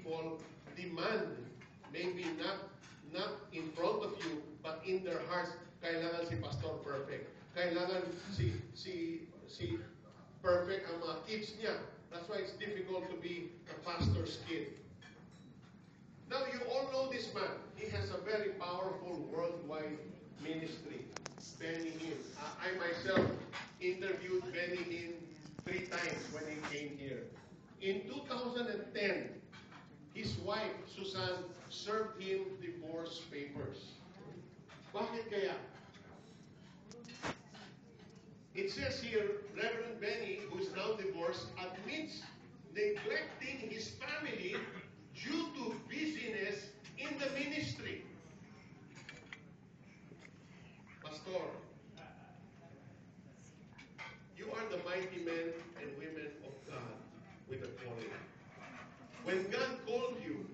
people demand, maybe not in front of you, but in their hearts, kailangan si Pastor perfect. Kailangan si perfect ang mga kids niya. That's why it's difficult to be a pastor's kid. Now, you all know this man. He has a very powerful worldwide ministry, Benny Hinn. I myself interviewed Benny Hinn 3 times when he came here. In 2010, his wife, Susan, served him divorce papers. Bakit kaya? It says here, Reverend Benny, who is now divorced, admits neglecting his family due to busyness in the ministry. Pastor, you are the mighty men and women of God with a calling. When God called you,